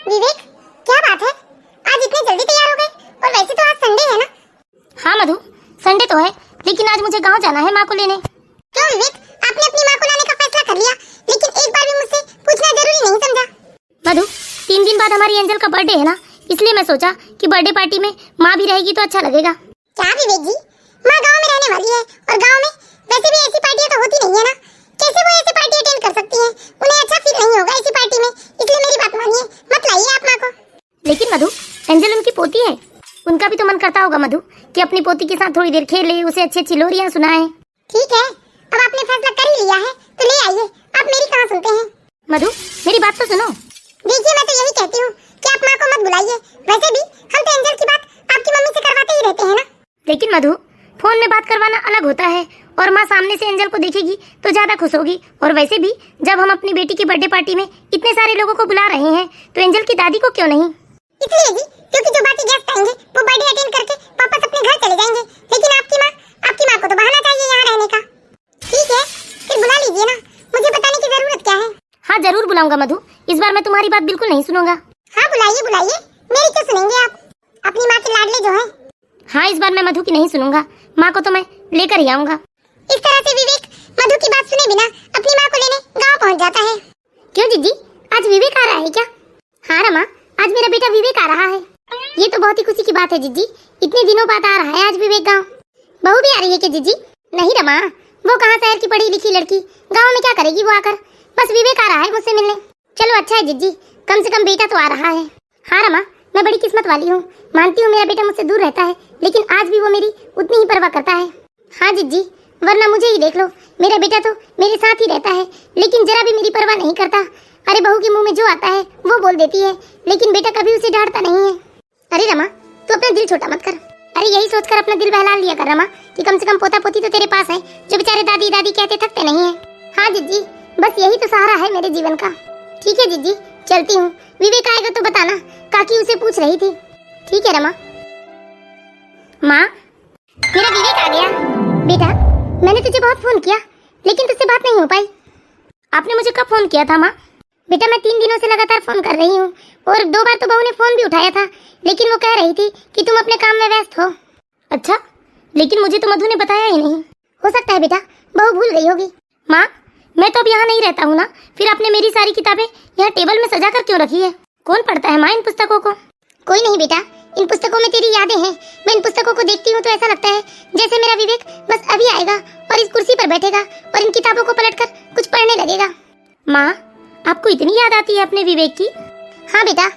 विवेक, क्या बात है? आज इतने जल्दी तैयार हो गए? और वैसे तो आज संडे है ना? हाँ मधु, संडे तो है, लेकिन आज मुझे गांव जाना है माँ को लेने। क्यों विवेक, आपने अपनी माँ को लाने का फैसला कर लिया, लेकिन एक बार भी मुझसे पूछना जरूरी नहीं समझा? मधु, 3 दिन बाद हमारी एंजल का बर्थडे है ना, इसलिए मैं सोचा कि बर्थडे पार्टी में माँ भी रहेगी तो अच्छा लगेगा। क्या विवेक जी, माँ गाँव में रहने वाली है और गाँव में वैसे भी ऐसी पार्टियाँ तो होती नहीं है ना, कैसे वो ऐसी पार्टी अटेंड कर सकती हैं? उन्हें अच्छा फील नहीं होगा ऐसी पार्टी में, इसलिए मेरी बात मानिए, मत लाइए आप माँ को। लेकिन मधु, एंजल उनकी पोती है, उनका भी तो मन करता होगा मधु कि अपनी पोती के साथ थोड़ी देर खेले, उसे अच्छी अच्छी लोरियां सुनाए। ठीक है, अब आपने फैसला कर ही लिया है तो ले आइए, आप मेरी कहाँ सुनते हैं? मधु, मेरी बात तो सुनो। देखिए, मैं तो यही कहती हूँ कि आप माँ को मत बुलाइए, वैसे भी हम तो एंजल की बात आपकी मम्मी से करवाते ही रहते हैं ना। लेकिन मधु, फोन में बात करवाना अलग होता है और माँ सामने से एंजल को देखेगी तो ज्यादा खुश होगी। और वैसे भी जब हम अपनी बेटी की बर्थडे पार्टी में इतने सारे लोगों को बुला रहे हैं तो एंजल की दादी को क्यों नहीं? इसलिए जी, क्योंकि जो बाकी गेस्ट आएंगे वो बर्थडे अटेंड करके वापस अपने घर चले जाएंगे, लेकिन आपकी माँ को तो बहाना चाहिए यहाँ रहने का। ठीक है, फिर बुला लीजिए ना, मुझे बताने की जरूरत क्या है? हाँ जरूर बुलाऊंगा मधु, इस बार मैं तुम्हारी बात बिल्कुल नहीं सुनूंगा। हाँ बुलाइए बुलाइए, मेरी क्यों सुनेंगे आप? अपनी माँ के लाडले जो है। हाँ, इस बार मैं मधु की नहीं सुनूंगा, माँ को तो मैं लेकर ही आऊंगा। इस तरह से विवेक मधु की बात सुने बिना अपनी माँ को लेने गाँव पहुँच जाता है। क्यों जीजी, आज विवेक आ रहा है क्या? हाँ रमा, आज मेरा बेटा विवेक आ रहा है। ये तो बहुत ही खुशी की बात है जीजी, इतने दिनों बाद आ रहा है आज विवेक गाँव। बहू भी आ रही है क्या जीजी? नहीं रमा, वो कहाँ शहर की पढ़ी लिखी लड़की गाँव में क्या करेगी वो आकर, बस विवेक आ रहा है मुझसे मिलने। चलो अच्छा है जीजी, कम से कम बेटा तो आ रहा है। हाँ रमा, मैं बड़ी किस्मत वाली हूँ, मानती हूँ मेरा बेटा मुझसे दूर रहता है, लेकिन आज भी वो मेरी उतनी ही परवाह करता है। हाँ जीजी, वरना मुझे ही देख लो, मेरा बेटा तो मेरे साथ ही रहता है, लेकिन जरा भी मेरी परवाह नहीं करता। अरे बहू के मुंह में जो आता है वो बोल देती है, लेकिन बेटा कभी उसे डांटता नहीं है। अरे रमा, तू अपना दिल छोटा मत कर। अरे यही सोचकर अपना दिल बहला लिया कर रमा, कि कम से कम पोता पोती तो तेरे पास है, जो बेचारे दादी दादी कहते थकते नहीं है। हाँ जीजी, बस यही तो सहारा है मेरे जीवन का। ठीक है जीजी, चलती हूँ, विवेक आएगा तो बताना, काकी उसे पूछ रही थी। ठीक है रमा। माँ, मेरा विवेक आ गया। बेटा, मैंने तुझे बहुत फोन किया, लेकिन तुझसे बात नहीं हो पाई। आपने मुझे कब फोन किया था माँ? बेटा, मैं 3 दिनों से लगातार फोन कर रही हूँ, और 2 बार तो बहू ने फोन भी उठाया था, लेकिन वो कह रही थी कि तुम अपने काम में व्यस्त हो। अच्छा, लेकिन मुझे तो मधु ने बताया ही नहीं। हो सकता है बेटा बहू भूल गई होगी। माँ, मैं तो अब यहाँ नहीं रहता हूँ ना, फिर आपने मेरी सारी किताबें यहाँ टेबल में सजा कर क्यों रखी है? कौन पढ़ता है माँ इन पुस्तकों को? कोई नहीं बेटा, इन पुस्तकों में तेरी यादें हैं। मैं इन पुस्तकों को देखती हूँ तो ऐसा लगता है जैसे मेरा विवेक बस अभी आएगा और इस कुर्सी पर बैठेगा और इन किताबों को पलटकर कुछ पढ़ने लगेगा। माँ, आपको इतनी याद आती है अपने विवेक की? हाँ बेटा,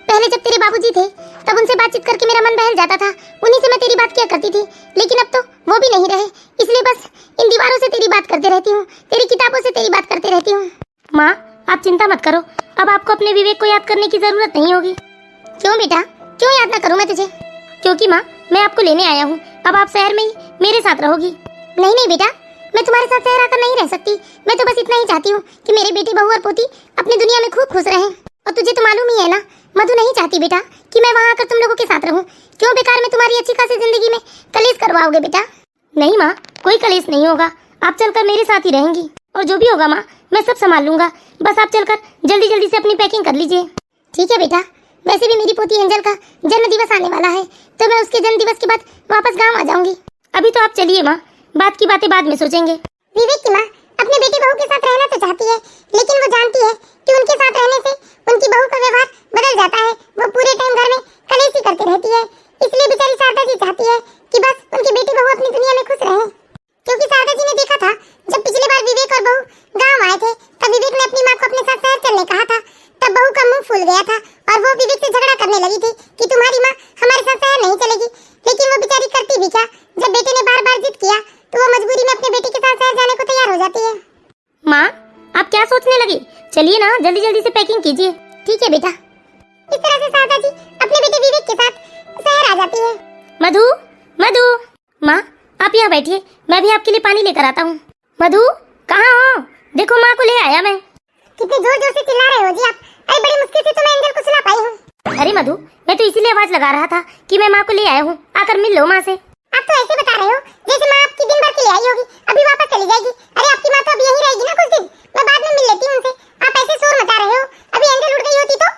पहले जब तेरे बाबूजी थे तब उनसे बातचीत करके मेरा मन बहल जाता था, उन्हीं से मैं तेरी बात किया करती थी, लेकिन अब तो वो भी नहीं रहे, इसलिए बस इन दीवारों से तेरी बात करते रहती हूँ, तेरी किताबों से तेरी बात करते रहती हूँ। माँ, आप चिंता मत करो, अब आपको अपने विवेक को याद करने की जरूरत नहीं होगी। क्यों बेटा, क्यों याद ना करूँ मैं तुझे? क्योंकि माँ, मैं आपको लेने आया हूँ, अब आप शहर में ही मेरे साथ रहोगी। नहीं नहीं बेटा, मैं तुम्हारे साथ शहर आकर नहीं रह सकती, मैं तो बस इतना ही चाहती हूँ कि मेरे बेटी बहू और पोती अपनी दुनिया में खूब खुश रहें। और तुझे तो मालूम ही है ना, मधु नहीं चाहती बेटा कि मैं वहाँ आकर तुम लोगों के साथ रहूँ। क्यों बेकार में तुम्हारी अच्छी खासी जिंदगी में कलेश करवाओगे बेटा? नहीं माँ, कोई कलेश नहीं होगा, आप चलकर मेरे साथ ही रहेंगी, और जो भी होगा माँ मैं सब संभाल लूंगा, बस आप चलकर जल्दी जल्दी से अपनी पैकिंग कर लीजिए। ठीक है बेटा, वैसे भी मेरी पोती एंजल का जन्म दिवस आने वाला है, तो मैं उसके जन्म दिवस के बाद वापस गाँव आ जाऊंगी। अभी तो आप चलिए माँ, बात की बातें बाद में सोचेंगे। विवेक की माँ अपने बेटे बहू के साथ रहना तो चाहती है, लेकिन वो जानती है कि उनके साथ रहने से उनकी बहू का व्यवहार बदल जाता है, वो पूरे टाइम घर में कलेश ही करती रहती है, इसलिए बेचारी शारदा जी चाहती है कि बस उनकी बेटी बहू अपनी दुनिया में खुश रहे। क्योंकि शारदा जी ने देखा था जब पिछली बार विवेक और बहू गाँव आए थे, तब विवेक ने अपनी माँ को अपने साथ शहर चलने कहा था, तब बहू का मुंह फूल गया था और वो विवेक से झगड़ा करने लगी थी कि तुम्हारी माँ हमारे साथ शहर नहीं चलेगी, लेकिन वो बेचारी करती भी क्या, जब बेटे ने बार बार जिद किया तो वो मजबूरी में अपने बेटे के साथ शहर जाने को तैयार हो जाती है। माँ, आप क्या सोचने लगी? चलिए ना, जल्दी जल्दी से पैकिंग कीजिए। ठीक है बेटा। इस तरह से शारदा जी अपने बेटे विवेक के साथ शहर आ जाती है। मधु, मधु, माँ आप यहाँ बैठिए, मैं भी आपके लिए पानी लेकर आता हूँ। मधु, कहाँ हो? देखो माँ को ले आया मैं। कितने जोर जोर से चिल्ला रहे हो जी आप? अरे बड़ी मुश्किल से तो मैं एंजल को सुला पाई हूँ। अरे मधु, मैं तो इसीलिए आवाज लगा रहा था कि मैं माँ को ले आया हूँ, आकर मिल लो माँ से। आप तो ऐसे बता रहे हो जैसे माँ आपकी दिन भर के लिए आई होगी, अभी वापस चली जाएगी। अरे आपकी माँ तो अभी यहीं रहेगी ना कुछ दिन, मैं बाद में मिल लेती हूँ उनसे। आप ऐसे शोर मचा रहे हो, अभी एंजल उड़ गई होती तो?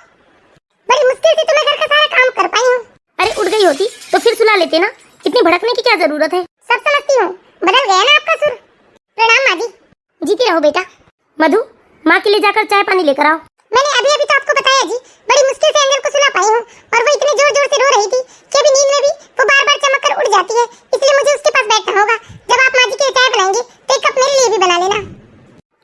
लेते ना, इतनी भड़कने की क्या जरूरत है। सब समझती हूँ, बदल गया ना आपका सुर। प्रणाम माँ जी। जीती रहो बेटा। मधु, माँ के लिए जाकर चाय पानी लेकर आओ। मैंने अभी तो आपको बताया जी, बड़ी मुश्किल से एंजल को सुला पाई हूँ और वो इतने जोर जोर से रो रही थी कि अभी नींद में भी वो बार बार चमक कर उड़ जाती है, इसलिए मुझे उसके पास बैठना होगा। जब आप माँ जी के लिए चाय बनाएंगे तो एक कप मेरे लिए भी बना लेना।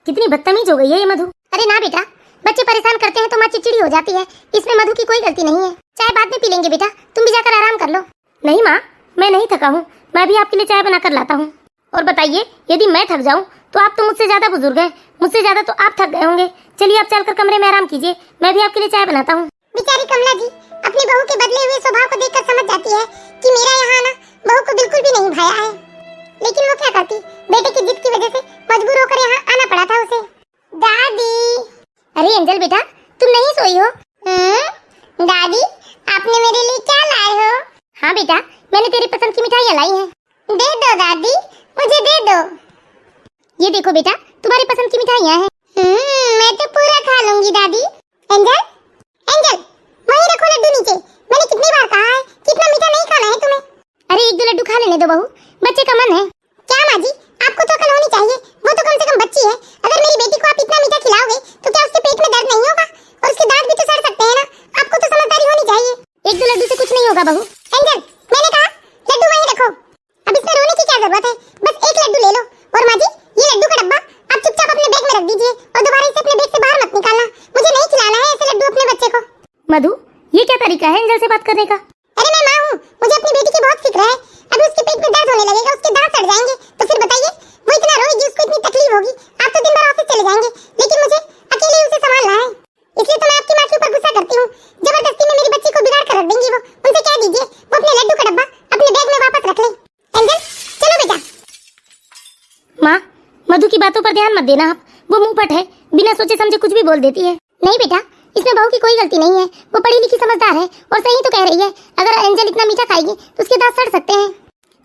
कितनी बदतमीज हो गई है ये मधु। अरे ना बेटा, बच्चे परेशान करते हैं तो माँ चिड़चिड़ी हो जाती है, इसमें मधु की कोई गलती नहीं है। चाय बाद में पी लेंगे बेटा, तुम भी जाकर आराम कर लो। नहीं माँ, मैं नहीं थका हूँ, मैं भी आपके लिए चाय बनाकर लाता हूँ। और बताइए, यदि मैं थक जाऊँ तो आप तो मुझसे ज्यादा बुजुर्ग हैं, मुझसे ज्यादा तो आप थक गए होंगे। चलिए आप चलकर कमरे में आराम कीजिए, मैं भी आपके लिए चाय बनाता हूँ। बेचारी कमला जी अपनी बहू के बदले हुए स्वभाव को देखकर समझ जाती है कि मेरा यहाँ आना बहू को बिल्कुल भी नहीं भाया है, लेकिन वो क्या करती, बेटे की जिद की वजह से मजबूर होकर यहाँ आना पड़ा था उसे। दादी। अरे एंजल बेटा, तुम नहीं सोई हो? दादी, आपने मेरे लिए क्या लाए हो? हाँ बेटा, मैंने तेरी पसंद की मिठाइयाँ लाई हैं। दे दो दादी, मुझे दे दो। ये देखो बेटा, तुम्हारी पसंद की मिठाइयाँ हैं। मैं तो पूरा खा लूंगी दादी। एंजल, एंजल, वहीं रखो लड्डू नीचे। मैंने कितनी बार कहा है कि इतना मीठा नहीं खाना है तुम्हें। अरे एक दो लड्डू खा लेने दो बहू, बच्चे का मन है। क्या माँ जी, आपको तो अकल होनी चाहिए, वो तो कम से कम बच्ची है। अगर मेरी बेटी को आप इतना मीठा खिलाओगे तो क्या उसके पेट में दर्द नहीं होगा? और उसके दांत भी तो सड़ सकते हैं ना। आपको तो समझदारी होनी चाहिए। एक दो लड्डू से कुछ नहीं होगा बहू। एंजल, मैंने कहा लड्डू वहीं रखो। अब इसमें रोने की क्या जरूरत है, बस एक लड्डू ले लो। और माँ जी, ये लड्डू का डब्बा आप चुपचाप अपने बैग में रख दीजिए और दोबारा इसे अपने बैग से बाहर मत निकालना। मुझे नहीं खिलाना है ऐसे लड्डू अपने बच्चे को। मधु, ये क्या तरीका है एंजल से बात करने का? अरे मैं माँ हूँ, मुझे अपनी बेटी की बहुत फिक्र है। अभी उसके पेट में दर्द होने लगेगा, उसके दांत सड़ जाएंगे, तो फिर बताइए वो इतना रोएगी, उसको इतनी तकलीफ होगी। आप तो दिन भर ऑफिस चले जाएंगे, लेकिन मुझे अकेले उसे संभालना है। इसलिए तो मैं आपकी माँ के ऊपर गुस्सा करती हूँ। जबरदस्ती में मेरी बच्ची को बिगाड़ कर रख देंगी वो। उनसे कह दीजिए वो अपने लड्डू का डब्बा अपने बैग में वापस रख ले। एंजल, चलो बेटा। माँ, मधु की बातों पर ध्यान मत देना आप, वो मुंहफट है, बिना सोचे समझे कुछ भी बोल देती है। नहीं बेटा, इसमें बहू की कोई गलती नहीं है, वो पढ़ी लिखी समझदार है और सही तो कह रही है। अगर एंजल इतना मीठा खाएगी तो उसके दांत सड़ सकते हैं।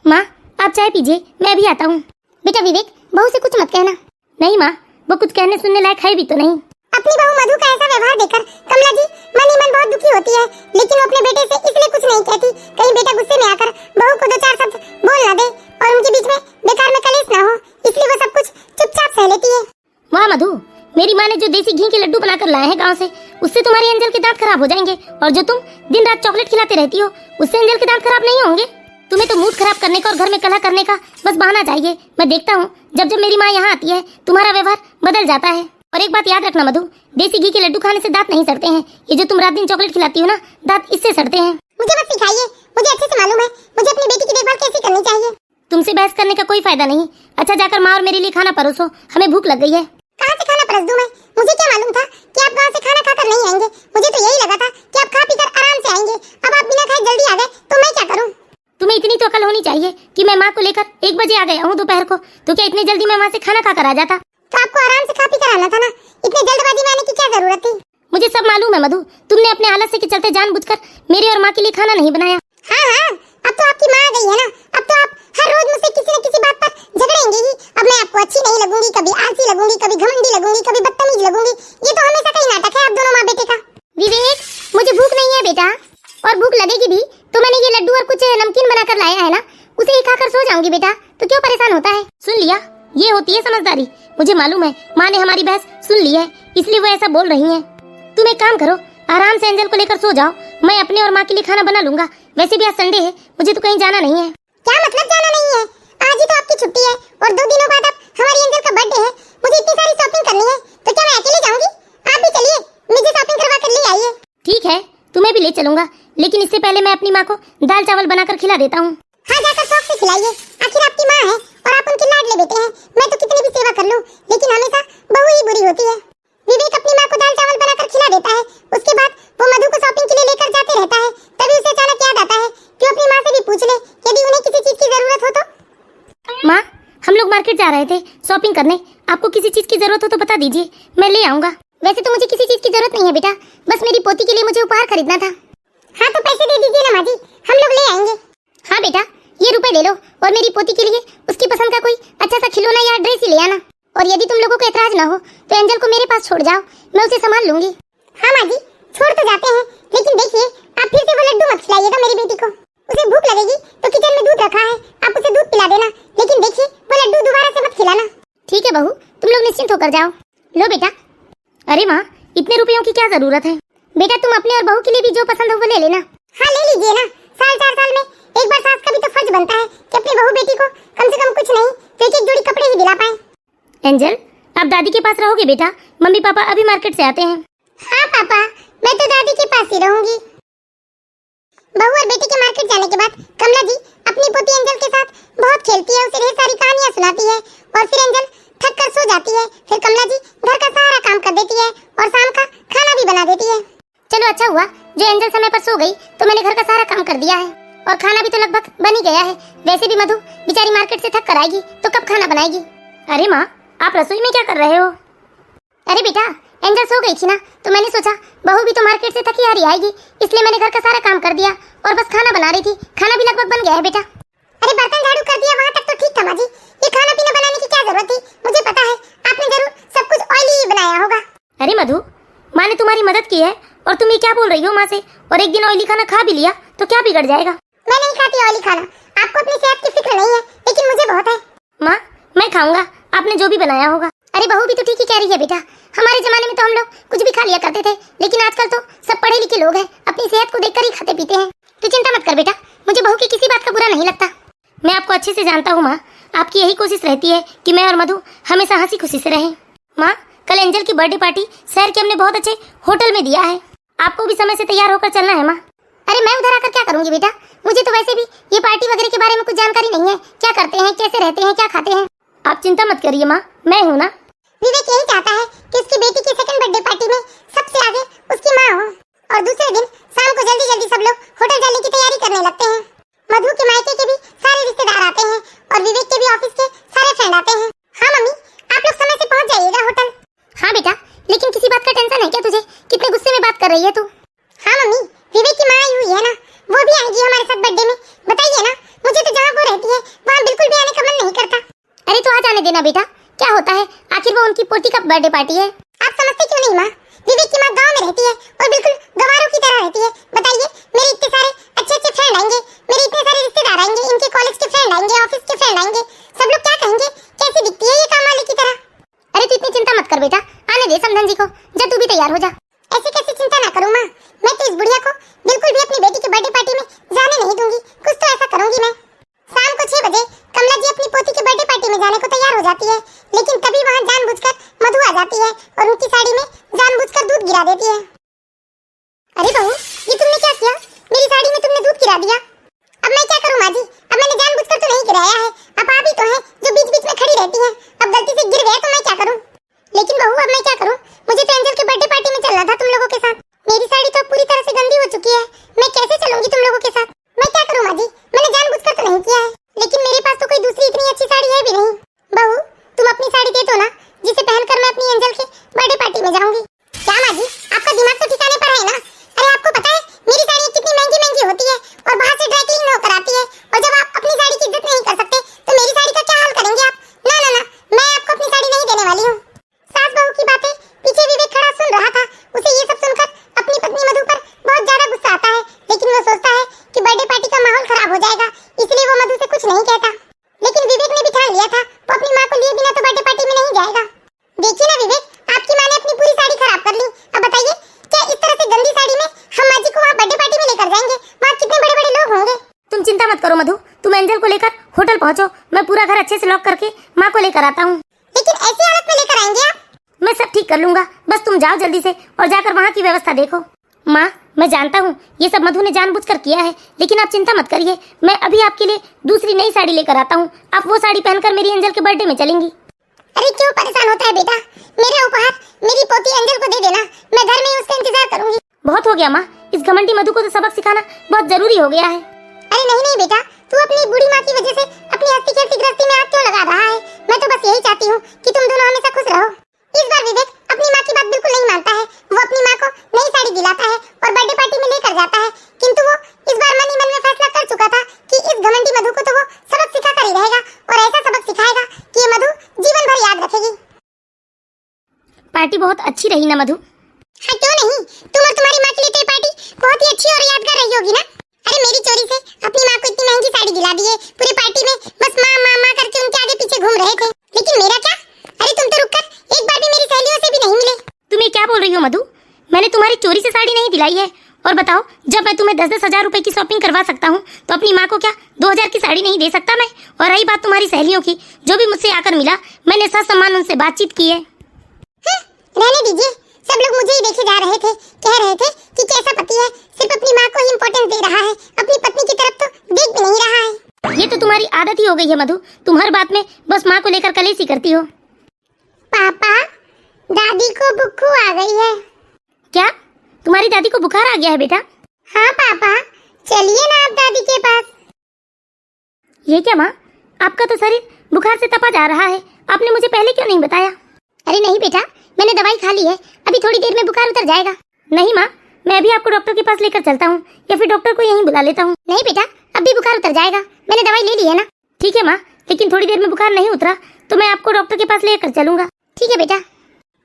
माँ, आप चाय पीजिए, मैं भी आता हूँ। बेटा विवेक, बहू से कुछ मत कहना। नहीं माँ, वो कुछ कहने सुनने लायक है भी तो नहीं। अपनी बहू मधु का ऐसा व्यवहार देखकर कमला जी मन ही मन बहुत दुखी होती है, लेकिन वो अपने बेटे से इसलिए कुछ नहीं कहती, कहीं बेटा गुस्से में आकर बहू को दो चार शब्द बोल ना दे और उनके बीच में बेकार में कलेश ना हो, इसलिए वो सब कुछ चुपचाप सह लेती है। वाह मधु, मेरी माँ ने जो देसी घी के लड्डू बनाकर लाए हैं गांव से, उससे तुम्हारी एंजल के दांत खराब हो जाएंगे। और जो तुम दिन रात चॉकलेट खिलाते रहती हो, उससे एंजल के दांत खराब नहीं होंगे। तुम्हें तो मूड खराब करने का और घर में कलह करने का बस बहाना चाहिए। मैं देखता हूँ जब जब मेरी माँ यहाँ आती है तुम्हारा व्यवहार बदल जाता है। और एक बात याद रखना मधु, देसी घी के लड्डू खाने से दांत नहीं सड़ते हैं। ये जो तुम रात दिन चॉकलेट खिलाती हो ना, दांत इससे सड़ते हैं। मुझे मत सिखाइए, मुझे अच्छे से मालूम है मुझे अपनी बेटी की देखभाल कैसे करनी चाहिए। तुमसे बहस करने का कोई फायदा नहीं। अच्छा जाकर माँ और मेरे लिए खाना परोसो, हमें भूख लग गई है। कहाँ से खाना परस दूं मैं? मुझे क्या मालूम था कि आप गांव से खाना खाकर नहीं आएंगे। मुझे तो यही लगा था कि आप खा पीकर आराम से आएंगे। अब आप बिना खाए जल्दी आ गए तो मैं क्या करूं? तुम्हें इतनी तो अकल होनी चाहिए कि मैं माँ को लेकर 1 बजे आ गया हूँ दोपहर को, तो क्या इतनी जल्दी मैं वहाँ से खाना खाकर आ जाता? तो आपको आराम से खा पीकर आना था ना, इतनी जल्दबाजी में आने की क्या जरूरत थी? मुझे सब मालूम है मधु, तुमने अपने आलस्य के चलते जानबूझकर मेरे और माँ के लिए खाना नहीं बनाया। हाँ, अब तो आपकी माँ आ गई है ना, अब तो आप हर रोज मुझसे किसी न किसी बात पर झगड़ेंगे ही। अब मैं आपको अच्छी नहीं लगूंगी, कभी आलसी लगूंगी, कभी घमंडी लगूंगी, कभी बदतमीज लगूंगी। ये तो हमेशा का ही नाटक है आप दोनों माँ बेटे का। विवेक, मुझे भूख नहीं है बेटा, और भूख लगेगी भी तो मैंने ये लड्डू और कुछ नमकीन बनाकर लाया है ना, उसे ही खाकर सो जाऊंगी बेटा, तो क्यों परेशान होता है? सुन लिया, ये होती है समझदारी। मुझे मालूम है माँ ने हमारी बहस सुन ली है, इसलिए वो ऐसा बोल रही है। तुम एक काम करो, आराम से एंजल को लेकर सो जाओ, मैं अपने और माँ के लिए खाना बना लूंगा। वैसे भी आज संडे है, मुझे तो कहीं जाना नहीं है। क्या मतलब जाना नहीं है? आज ही तो आपकी छुट्टी है और 2 दिनों बाद अब हमारी एंजल का बर्थडे है। मुझे इतनी सारी शॉपिंग करनी है, तो क्या मैं अकेले जाऊंगी? आप भी चलिए, मुझे शॉपिंग करवा कर ले आइए। ठीक है, तुम्हें भी ले चलूंगा, लेकिन इससे पहले मैं अपनी माँ को दाल चावल बनाकर खिला देता हूँ। हाँ, जाकर शौक से खिलाइए, आखिर आपकी माँ है और आप उनके लाडले बेटे हैं। मैं तो कितनी भी सेवा कर लूं, लेकिन हमेशा बहू ही बुरी होती है। विवेक अपनी माँ को दाल चावल बनाकर खिला देता है, उसके बाद वो मधु को शॉपिंग के लिए लेकर जाते रहता है। तभी उसे अचानक याद आता है कि अपनी माँ से भी पूछ ले, यदि उन्हें किसी चीज की जरूरत हो तो। माँ, हम लोग मार्केट जा रहे थे शॉपिंग करने, आपको किसी चीज की जरूरत हो तो बता दीजिए, मैं ले आऊंगा। वैसे तो मुझे किसी चीज की जरूरत नहीं है बेटा, बस मेरी पोती के लिए मुझे उपहार खरीदना था। हाँ, तो पैसे दे दीजिए ना माँ जी, हम लोग ले आएंगे। हाँ बेटा, ये रुपए ले लो और मेरी पोती के लिए उसकी पसंद का कोई अच्छा सा खिलौना या ड्रेस ही ले आना। और यदि तुम लोगों को ऐतराज ना हो तो एंजल को मेरे पास छोड़ जाओ, मैं उसे संभाल लूंगी। हाँ माँ जी, छोड़ तो जाते हैं, लेकिन देखिए आप फिर से वो लड्डू मत खिलाइएगा मेरी बेटी को। उसे भूख लगेगी तो कर जाओ। लो बेटा। अरे माँ, इतने रुपयों की क्या जरूरत है? बेटा तुम अपने और बहू के लिए भी जो पसंद हो वो ले लेना। हाँ ले लीजिए ना, साल 4 साल में एक बार सास का भी तो फर्ज बनता है कि अपनी बहू बेटी को कम से कम कुछ नहीं तो एक जोड़ी कपड़े ही दिला पाए। एंजल, आप दादी के पास रहोगे बेटा? मम्मी पापा अभी मार्केट से आते हैं। हाँ पापा, मैं तो दादी के पास ही रहूंगी। बहू और बेटी के मार्केट जाने के बाद कमला जी अपनी पोती एंजल के साथ बहुत खेलती है, उसे ढेर सारी कहानियां सुनाती है और फिर एंजल थक कर सो जाती है। फिर कमला जी घर का सारा काम कर देती है और शाम का खाना भी बना देती है। चलो अच्छा हुआ जो एंजल समय पर सो गई तो मैंने घर का सारा काम कर दिया है और खाना भी तो लगभग बन ही गया है। वैसे भी मधु बेचारी मार्केट से थक कर आएगी तो कब खाना बनाएगी? अरे माँ, आप रसोई में क्या कर रहे हो? अरे बेटा, एंजल सो गई थी ना तो मैंने सोचा बहू भी तो मार्केट से थकी हारी आएगी, इसलिए मैंने घर का सारा काम कर दिया और बस खाना बना रही थी। खाना भी लगभग बन गया है बेटा। अरे बर्तन झाड़ू कर दिया, वहाँ तक तो ठीक था माँ जी। ये खाना पीना बनाने की क्या जरूरत थी? मुझे पता है आपने जरूर सब कुछ ऑयली ही बनाया होगा। अरे मधु, माँ ने तुम्हारी मदद की है और तुम ये क्या बोल रही हो माँ से? और एक दिन ऑयली खाना खा भी लिया तो क्या बिगड़ जाएगा? मैं नहीं खाती ऑयली खाना, आपको अपनी सेहत की फिक्र नहीं है, लेकिन मुझे बहुत है। माँ, मैं खाऊंगा आपने जो भी बनाया होगा। अरे बहू भी तो ठीक ही कह रही है बेटा। हमारे जमाने में तो हम लोग कुछ भी खा लिया करते थे, लेकिन आजकल तो सब पढ़े लिखे लोग हैं, अपनी सेहत को देखकर ही खाते पीते हैं। तू चिंता मत कर बेटा, मुझे बहू की किसी बात का बुरा नहीं लगता। मैं आपको अच्छे से जानता हूँ माँ, आपकी यही कोशिश रहती है कि मैं और मधु हमेशा हंसी खुशी से रहें। माँ, कल एंजल की बर्थडे पार्टी शहर के हमने बहुत अच्छे होटल में दिया है, आपको भी समय से तैयार होकर चलना है माँ। अरे मैं उधर आकर क्या करूंगी बेटा? मुझे तो वैसे भी ये पार्टी वगैरह के बारे में कुछ जानकारी नहीं है, क्या करते हैं, कैसे रहते हैं, क्या खाते हैं। आप चिंता मत करिए माँ, मैं हूँ ना। विवेक यही चाहता है कि उसकी बेटी की सेकंड बर्थडे पार्टी में सबसे आगे उसकी माँ हो और दूसरे दिन शाम को जल्दी जल्दी सब लोग होटल जाने की तैयारी करने लगते हैं। मधु के मायके के भी सारे रिश्तेदार आते हैं और विवेक के भी ऑफिस के सारे फ्रेंड आते हैं। हाँ मम्मी, आप लोग समय से पहुँच जाइएगा होटल। हाँ बेटा, लेकिन किसी बात का टेंशन है क्या तुझे? कितने गुस्से में बात कर रही है तू? हाँ मम्मी, विवेक की माँ आई हुई है ना, वो भी आएगी हमारे साथ बर्थडे में। बताइए ना, मुझे तो जहाँ वो रहती है वहाँ बिल्कुल भी आने का मन नहीं करता। अरे तो आ जाने देना बेटा, क्या होता है, आखिर वो उनकी पोती का बर्थडे पार्टी है। आप समझते क्यों नहीं माँ? विवेक की माँ गांव में रहती है और बिल्कुल गवारों की तरह रहती है। बताइए, मेरे इतने सारे अच्छे अच्छे फ्रेंड आएंगे, मेरे इतने सारे रिश्तेदार आएंगे, इनके कॉलेज के फ्रेंड आएंगे, ऑफिस के फ्रेंड आएंगे, सब लोग क्या कहेंगे, कैसी दिखती है ये काम वाले की तरह। अरे तू इतनी चिंता मत कर बेटा, आने दे समधन जी को, जब तू भी तैयार हो जा। ऐसे कैसे चिंता ना करूँ माँ? मैं तो इस बुढ़िया को बिल्कुल भी अपनी बेटी की बर्थडे पार्टी में जाने नहीं दूंगी। कुछ तो ऐसा करूंगी मैं। शाम को 6 बजे कमला जी अपनी पोती की बर्थडे पार्टी में जाने को तैयार हो जाती है, लेकिन तभी वहाँ जानबूझकर मधु आ जाती है और उनकी साड़ी में जानबूझकर दूध गिरा देती है। अरे बहू, ये तुमने क्या किया? मेरी साड़ी में तुमने दूध गिरा दिया। अब मैं क्या करूँ माँ जी? अब मैंने जानबूझकर तो नहीं गिराया है, अब आप ही तो हैं जो बीच बीच में खड़ी रहती हैं। अब गलती से गिर गया तो मैं क्या करूँ? लेकिन बहू अब मैं क्या करूँ? मुझे तो एंजल के बर्थडे पार्टी में चलना था तुम लोगों के साथ। मेरी साड़ी तो पूरी तरह से गंदी हो चुकी है, मैं कैसे चलूंगी तुम लोगों के साथ? मैं क्या करूँ माँ जी? मैंने जानबूझकर तो नहीं किया है, लेकिन मेरे पास तो कोई दूसरी इतनी अच्छी साड़ी है भी नहीं। बहू, तुम अपनी साड़ी दे दो ना, जिसे पहनकर मैं अपनी एंजल के बर्थडे पार्टी में जाऊंगी। क्या माँ जी, आपका दिमाग तो ठिकाने पर है ना? अरे आपको पता है मेरी साड़ी कितनी महंगी महंगी होती है और बाहर से ड्राई क्लीन होकर आती है, और जब आप अपनी साड़ी की इज्जत नहीं कर सकते तो मेरी साड़ी का क्या हाल करेंगे आप? ना ना ना, मैं आपको अपनी साड़ी नहीं देने वाली हूँ। सास बहू की बातें पीछे विवेक खड़ा सुन रहा था, उसे ये सब सुनकर अपनी पत्नी मधु पर बहुत ज्यादा गुस्सा आता है, लेकिन वो सोचता है कि बर्थडे पार्टी का माहौल खराब हो जाएगा, इसलिए वो मधु से कुछ नहीं कहता। लेकिन विवेक ने भी ठान लिया था वो अपनी माँ को लिए बिना तो बर्थडे पार्टी में नहीं जाएगा। देखिए ना विवेक, आपकी माँ ने अपनी पूरी साड़ी खराब कर ली। अब बताइए, क्या इस तरह से गंदी साड़ी में हम माँ जी को वहाँ बर्थडे पार्टी में लेकर जाएंगे? वहाँ कितने बड़े बड़े लोग होंगे। तुम चिंता मत करो मधु, तुम एंजल को लेकर होटल पहुँचो, मैं पूरा घर अच्छे से लॉक करके माँ को लेकर आता हूँ। लेकिन ऐसी हालत में लेकर आएंगे आप? मैं सब ठीक कर लूंगा, बस तुम जाओ जल्दी से और जाकर वहाँ की व्यवस्था देखो। माँ, मैं जानता हूँ ये सब मधु ने जानबूझकर किया है, लेकिन आप चिंता मत करिए, मैं अभी आपके लिए दूसरी नई साड़ी लेकर आता हूँ, आप वो साड़ी पहनकर मेरी एंजल के बर्थडे में चलेंगी। अरे क्यों परेशान होता है बेटा? मेरा उपहार मेरी पोती एंजल को दे देना, मैं घर में ही उसका इंतजार करूंगी। बहुत हो गया माँ, इस घमंडी मधु को तो सबक सिखाना बहुत जरूरी हो गया है। अरे नहीं नहीं बेटा, तू अपनी बूढ़ी माँ की वजह से अपनी हस्ती खेलती गृहस्थी में आग क्यों लगा रहा है? मैं तो बस यही चाहती हूँ कि तुम दोनों हमेशा खुश रहो। इस बार विवेक अपनी माँ की बात बिल्कुल नहीं मानता है, वो अपनी माँ को नई साड़ी दिलाता है और बर्थडे पार्टी में लेकर जाता है, किंतु वो इस बार मन ही मन में फैसला कर चुका था कि इस घमंडी मधु को तो वो सबक सिखाकर ही रहेगा और ऐसा सबक सिखाएगा कि ये मधु जीवन भर याद रखेगी। पार्टी बहुत अच्छी रही ना मधु? हाँ क्यों नहीं, तुम और तुम्हारी माँ के लिए तो ये पार्टी बहुत ही अच्छी और यादगार रही होगी ना? अरे मेरी चोरी से अपनी माँ को इतनी महंगी साड़ी दिला दी है, पूरी पार्टी में बस माँ माँ माँ करके उनके आगे पीछे घूम रहे थे, लेकिन मेरा क्या? अरे तुम तो रुककर एक बार दिलाई है। और बताओ, जब मैं तुम्हें 10-10 हजार रुपए की शॉपिंग करवा सकता हूँ तो अपनी माँ को क्या 2000 की साड़ी नहीं दे सकता मैं? और रही बात तुम्हारी सहेलियों की, जो भी मुझसे आकर मिला, मैंने ससम्मान उनसे बातचीत की है। रहने दीजिए, सब लोग मुझे ही देखे जा रहे थे, कह रहे थे कि कैसा पति है, सिर्फ अपनी माँ को ही इम्पोर्टेंस दे रहा है, अपनी पत्नी की तरफ तो देख भी नहीं रहा है। ये तो तुम्हारी आदत ही हो गई है मधु, तुम हर बात में बस माँ को लेकर कलेशी करती हो। पापा, दादी को बुक्खू आ गई है। क्या तुम्हारी दादी को बुखार आ गया है बेटा? हाँ पापा, चलिए ना आप दादी के पास। ये क्या माँ, आपका तो शरीर बुखार से तपा जा रहा है, आपने मुझे पहले क्यों नहीं बताया? अरे नहीं बेटा, मैंने दवाई खा ली है, अभी थोड़ी देर में बुखार उतर जाएगा। नहीं माँ, मैं अभी आपको डॉक्टर के पास लेकर चलता हूँ, या फिर डॉक्टर को यहीं बुला लेता हूँ। नहीं बेटा, अभी बुखार उतर जाएगा, मैंने दवाई ले ली है ना। ठीक है माँ, लेकिन थोड़ी देर में बुखार नहीं उतरा तो मैं आपको डॉक्टर के पास लेकर चलूंगा। ठीक है बेटा।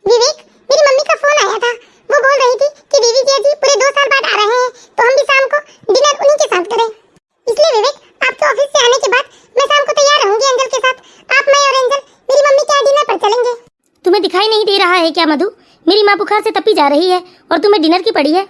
विवेक, मेरी मम्मी का फोन आया था, वो बोल रही थी कि दीदी जी पूरे 2 साल बाद आ रहे हैं, तो हम भी शाम को डिनर उन्हीं के साथ करें। इसलिए विवेक, आपके ऑफिस से आने के बाद मैं शाम को तैयार रहूंगी एंजल के साथ। आप, मैं और एंजल मेरी मम्मी के यहाँ डिनर पर चलेंगे। तुम्हें दिखाई नहीं दे रहा है क्या मधु, मेरी माँ बुखार से तपी जा रही है और तुम्हें डिनर की पड़ी है।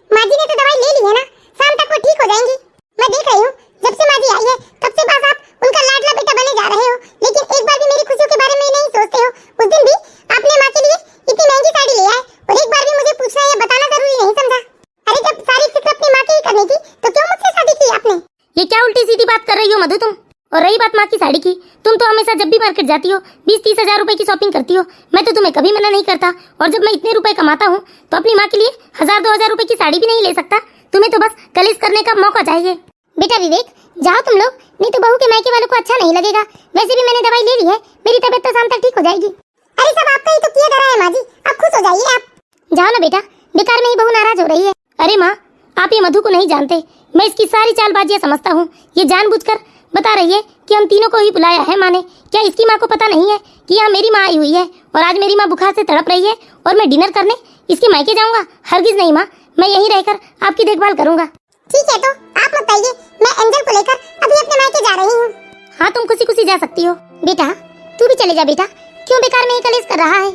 माँ जी ने तो दवाई ले ली है ना, शाम तक वो ठीक हो जाएंगी। मैं देख रही हूँ, जब से माँ जी आई है तब से बस आप उनका लाडला बेटा बने जा रहे हो, लेकिन एक बार भी मेरी खुशियों के बारे में नहीं सोचते हो। उस दिन भी आपने माँ के लिए इतनी महंगी साड़ी ले आए और एक बार भी मुझे पूछना या बताना जरूरी नहीं समझा। अरे जब सारी फिक्र अपनी माँ की ही करनी थी तो क्यों मुझसे शादी की आपने? ये क्या उल्टी सीधी बात कर रही हो मधु तुम? और रही बात माँ की साड़ी की, तुम तो हमेशा जब भी मार्केट जाती हो 20-30 हजार रुपए की शॉपिंग करती हो, मैं तो तुम्हें कभी मना नहीं करता। और जब मैं इतने रुपए कमाता हूँ तो अपनी माँ के लिए 1000-2000 रुपए की साड़ी भी नहीं ले सकता। तुम्हें तो बस कलेश करने का मौका चाहिए। बेटा विवेक, जाओ तुम लोग, नहीं तो बहू के मायके वालों को अच्छा नहीं लगेगा। वैसे भी मैंने दवाई ले ली है, मेरी तबीयत तो शाम तक ठीक हो जाएगी। अरे सब आपका ही तो किया धरा है माँ जी, अब खुश हो जाइए आप। जाओ ना बेटा, बेकार में ही बहू नाराज हो रही है। अरे माँ, आप ये मधु को नहीं जानते, मैं इसकी सारी चालबाजियां समझता हूँ। ये जानबूझकर बता रही है कि हम तीनों को ही बुलाया है माँ ने। क्या इसकी माँ को पता नहीं है कि यहाँ मेरी माँ आई हुई है और आज मेरी माँ बुखार से तड़प रही है और मैं डिनर करने इसके मायके जाऊंगा? हरगिज नहीं माँ, मैं यहीं रहकर आपकी देखभाल करूंगा। ठीक है, तो आप मत आइए, मैं एंजल को लेकर अभी अपने मायके जा रही हूँ। हाँ, तुम खुशी खुशी जा सकती हो। बेटा तू भी चले जा बेटा, क्यों बेकार में ही कलेश कर रहा है?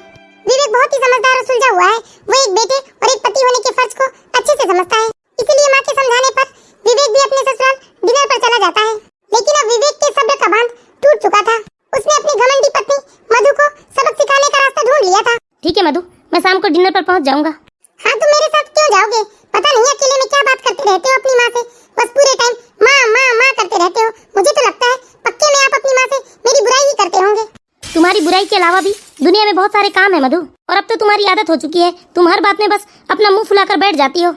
विवेक बहुत ही समझदार और सुलझा हुआ है, वो एक बेटे और एक पति होने के फर्ज को अच्छे से समझता है। इसीलिए माँ के समझाने पर विवेक भी अपने ससुराल डिनर पर चला जाता है। लेकिन अब विवेक के सब्र का बांध टूट चुका था, उसने अपनी घमंडी पत्नी मधु को सबक सिखाने का रास्ता ढूंढ लिया था। ठीक है मधु, मैं शाम को डिनर पर पहुंच जाऊंगा। हाँ, तुम मेरे साथ क्यों जाओगे? पता नहीं अकेले में क्या बात करते रहते हो अपनी माँ से, बस पूरे टाइम माँ माँ माँ करते रहते हो। मुझे तो लगता है पक्के में आप अपनी माँ से मेरी बुराई ही करते होंगे। तुम्हारी बुराई के अलावा भी दुनिया में बहुत सारे काम है मधु, और अब तो तुम्हारी आदत हो चुकी है, तुम हर बात में बस अपना मुंह फुलाकर बैठ जाती हो।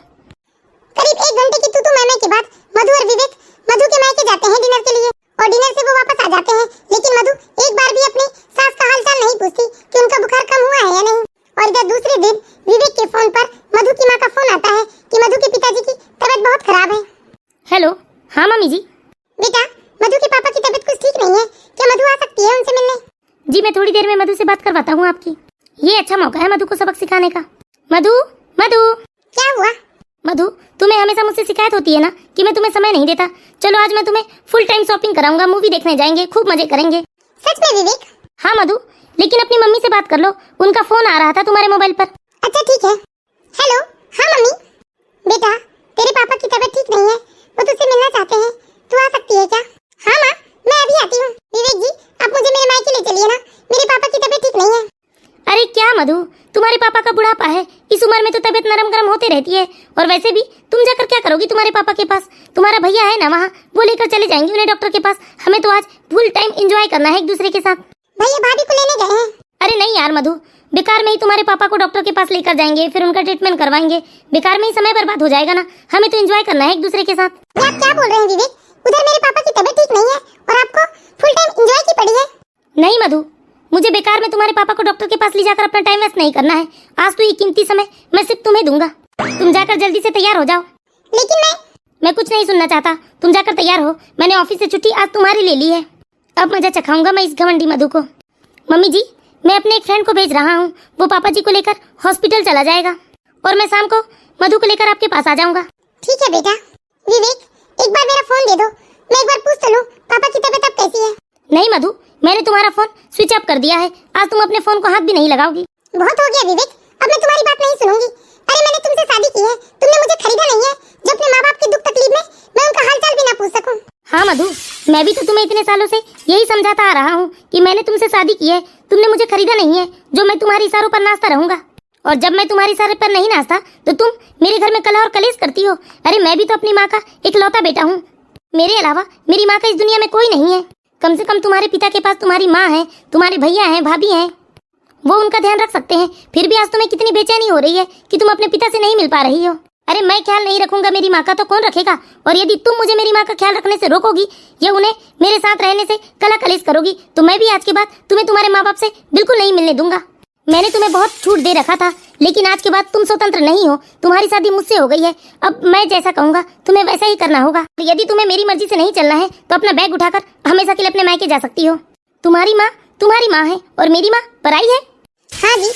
करीब 1 घंटे की तू मैं के बाद मधु और विवेक मधु के मायके जाते हैं डिनर के लिए, और डिनर से वो वापस आ जाते हैं। लेकिन मधु एक बार भी अपनी सास का हालचाल नहीं पूछती कि उनका बुखार कम हुआ है या नहीं। और इधर दूसरे दिन विवेक के फोन पर मधु की माँ का फोन आता है कि मधु के पिताजी की तबीयत बहुत खराब है। हेलो, हाँ मम्मी जी। बेटा, मधु के पापा की तबीयत कुछ ठीक नहीं है, क्या मधु आ सकती है उनसे मिलने? जी, मैं थोड़ी देर में मधु से बात करवाता हूँ आपकी। ये अच्छा मौका है मधु को सबक सिखाने का। मधु, मधु। क्या हुआ? मधु, तुम्हें हमेशा मुझसे शिकायत होती है ना कि मैं तुम्हें समय नहीं देता। चलो आज मैं तुम्हें फुल टाइम शॉपिंग कराऊंगा, मूवी देखने जाएंगे, खूब मजे करेंगे। सच में विवेक? हाँ मधु, लेकिन अपनी मम्मी से बात कर लो, उनका फोन आ रहा था तुम्हारे मोबाइल पर। अच्छा ठीक है। हेलो, हाँ मम्मी। बेटा, तेरे पापा की तबीयत ठीक नहीं है, वो तुझसे मिलना चाहते हैं, तू आ सकती है क्या? हाँ माँ, मैं अभी आती हूँ। विवेक जी, आप मुझे मेरे मायके ले चलिए ना, मेरे पापा की तबीयत ठीक नहीं है। अरे क्या मधु, तुम्हारे पापा का बुढ़ापा है, इस उम्र में तो तबीयत नरम गरम होती रहती है। और वैसे भी तुम जाकर क्या करोगी तुम्हारे पापा के पास? तुम्हारा भैया है ना वहाँ, वो लेकर चले जाएंगे उन्हें डॉक्टर के पास। हमें तो आज फुल टाइम एंजॉय करना है एक दूसरे के साथ। भैया भाभी को लेने गए हैं। अरे नहीं यार मधु, बेकार में ही तुम्हारे पापा को डॉक्टर के पास लेकर जाएंगे, फिर उनका ट्रीटमेंट करवाएंगे, बेकार में ही समय बर्बाद हो जाएगा ना। हमें तो एंजॉय करना है एक दूसरे के साथ। आप क्या बोल रहे हैं विवेक? उधर मेरे पापा की तबीयत ठीक नहीं है और आपको फुल टाइम एंजॉय की पड़ी है। नहीं मधु, मुझे बेकार में तुम्हारे पापा को डॉक्टर के पास ले जाकर अपना टाइम वेस्ट नहीं करना है। आज तो ये कीमती समय मैं सिर्फ तुम्हें दूंगा। तुम जाकर जल्दी से तैयार हो जाओ। लेकिन मैं कुछ नहीं सुनना चाहता, तुम जाकर तैयार हो। मैंने ऑफिस से छुट्टी आज तुम्हारी ले ली है, अब मजा चखाऊंगा मैं इस घमंडी मधु को। मम्मी जी, मैं अपने एक फ्रेंड को भेज रहा हूँ, वो पापा जी को लेकर हॉस्पिटल चला जाएगा और मैं शाम को मधु को लेकर आपके पास आ जाऊंगा। ठीक है बेटा। विवेक, एक बार मेरा फोन दे दो, मैं एक बार पूछ तो लूं पापा की तबीयत अब कैसी है। नहीं मधु, मैंने तुम्हारा फोन स्विच ऑफ कर दिया है, आज तुम अपने फोन को हाथ भी नहीं लगाओगी। बहुत हो गया विवेक, अब मैं तुम्हारी बात नहीं सुनूंगी। अरे मैंने तुमसे शादी की है, तुमने मुझे खरीदा नहीं है जो अपने माँ बाप की दुख तकलीफ में मैं उनका हालचाल भी ना पूछ सकूं। हाँ मधु, मैं भी तो तुम्हें इतने सालों से यही समझाता आ रहा हूँ कि मैंने तुमसे शादी की है, तुमने मुझे खरीदा नहीं है जो मैं तुम्हारे इशारों पर नाचता रहूंगा। और जब मैं तुम्हारे इशारे पर नहीं नाचता तो तुम मेरे घर में कलह और कलेश करती हो। अरे मैं भी तो अपनी माँ का इकलौता बेटा हूँ, मेरे अलावा मेरी माँ का इस दुनिया में कोई नहीं है। कम से कम तुम्हारे पिता के पास तुम्हारी माँ है, तुम्हारे भैया हैं, भाभी हैं, वो उनका ध्यान रख सकते हैं। फिर भी आज तुम्हें कितनी बेचैनी हो रही है कि तुम अपने पिता से नहीं मिल पा रही हो। अरे मैं ख्याल नहीं रखूंगा मेरी माँ का तो कौन रखेगा? और यदि तुम मुझे मेरी माँ का ख्याल रखने से रोकोगी या उन्हें मेरे साथ रहने से कलह कलेश करोगी तो मैं भी आज के बाद तुम्हें तुम्हारे माँ बाप से बिल्कुल नहीं मिलने दूंगा। मैंने तुम्हें बहुत छूट दे रखा था, लेकिन आज के बाद तुम स्वतंत्र नहीं हो, तुम्हारी शादी मुझसे हो गई है। अब मैं जैसा कहूंगा तुम्हें वैसा ही करना होगा। यदि तुम्हें मेरी मर्जी से नहीं चलना है तो अपना बैग उठाकर हमेशा के लिए अपने मायके जा सकती हो। तुम्हारी माँ है और मेरी माँ पराई है। हाँ जी,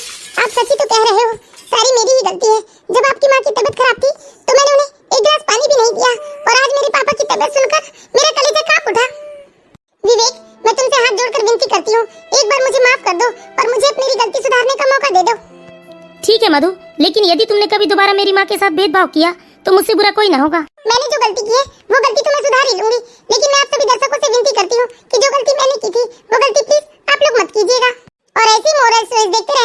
आप सच्ची तो कह रहे हो, सारी मेरी ही गलती है। जब आपकी माँ की तबीयत खराब थी तो मैंने उन्हें एक गिलास पानी भी नहीं दिया और आज मेरे पापा की तबीयत सुनकर मेरा कलेजा कांप उठा। विवेक, मैं तुमसे हाथ जोड़कर विनती करती हूँ, एक बार मुझे माफ कर दो और मुझे अपनी गलती सुधारने का मौका दे दो। ठीक है मधु, लेकिन यदि तुमने कभी दोबारा मेरी माँ के साथ भेदभाव किया तो मुझसे बुरा कोई ना होगा। मैंने जो गलती की है वो गलती तो मैं सुधार ही लूंगी, लेकिन मैं आप सभी दर्शकों से विनती करती हूँ कि जो गलती मैंने की थी वो गलती प्लीज आप लोग मत कीजिएगा। और ऐसी मोरल स्टोरीज देखते